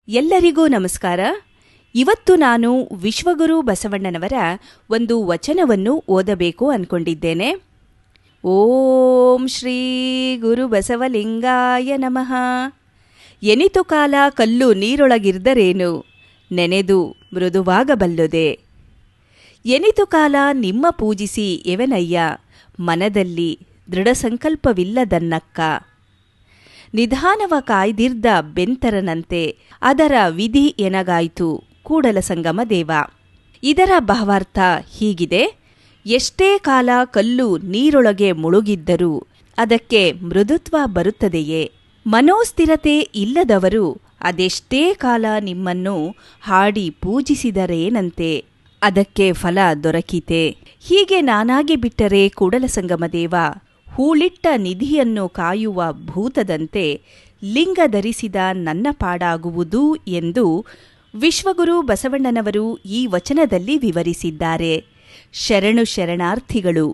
ಎಲ್ಲರಿಗೂ ನಮಸ್ಕಾರ. ಇವತ್ತು ನಾನು ವಿಶ್ವಗುರು ಬಸವಣ್ಣನವರ ಒಂದು ವಚನವನ್ನು ಓದಬೇಕು ಅನ್ಕೊಂಡಿದ್ದೇನೆ. ಓಂ ಶ್ರೀ ಗುರು ಬಸವಲಿಂಗಾಯ ನಮಃ. ಎನಿತು ಕಾಲ ಕಲ್ಲು ನೀರೊಳಗಿರ್ದರೇನು, ನೆನೆದು ಮೃದುವಾಗಬಲ್ಲುದೆ. ಎನಿತು ಕಾಲ ನಿಮ್ಮ ಪೂಜಿಸಿ ಎವೆನಯ್ಯ, ಮನದಲ್ಲಿ ದೃಢ ಸಂಕಲ್ಪವಿಲ್ಲದನ್ನಕ್ಕ. ನಿಧಾನವ ಕಾಯ್ದಿರ್ದ ಬೆಂತರನಂತೆ ಅದರ ವಿಧಿ ಎನಗಾಯ್ತು ಕೂಡಲ ಸಂಗಮ ದೇವ. ಇದರ ಭಾವಾರ್ಥ ಹೀಗಿದೆ: ಎಷ್ಟೇ ಕಾಲ ಕಲ್ಲು ನೀರೊಳಗೆ ಮುಳುಗಿದ್ದರೂ ಅದಕ್ಕೆ ಮೃದುತ್ವ ಬರುತ್ತದೆಯೇ? ಮನೋಸ್ಥಿರತೆ ಇಲ್ಲದವರು ಅದೆಷ್ಟೇ ಕಾಲ ನಿಮ್ಮನ್ನು ಹಾಡಿ ಪೂಜಿಸಿದರೇನಂತೆ, ಅದಕ್ಕೆ ಫಲ ದೊರಕಿತೆ. ಹೀಗೆ ನಾನಾಗಿ ಬಿಟ್ಟರೆ ಕೂಡಲ ಸಂಗಮ ದೇವ ಹೂಳಿಟ್ಟ ನಿಧಿಯನ್ನು ಕಾಯುವ ಭೂತದಂತೆ ಲಿಂಗ ಧರಿಸಿದ ನನ್ನ ಪಾಡಾಗುವುದು ಎಂದು ವಿಶ್ವಗುರು ಬಸವಣ್ಣನವರು ಈ ವಚನದಲ್ಲಿ ವಿವರಿಸಿದ್ದಾರೆ. ಶರಣು ಶರಣಾರ್ಥಿಗಳು.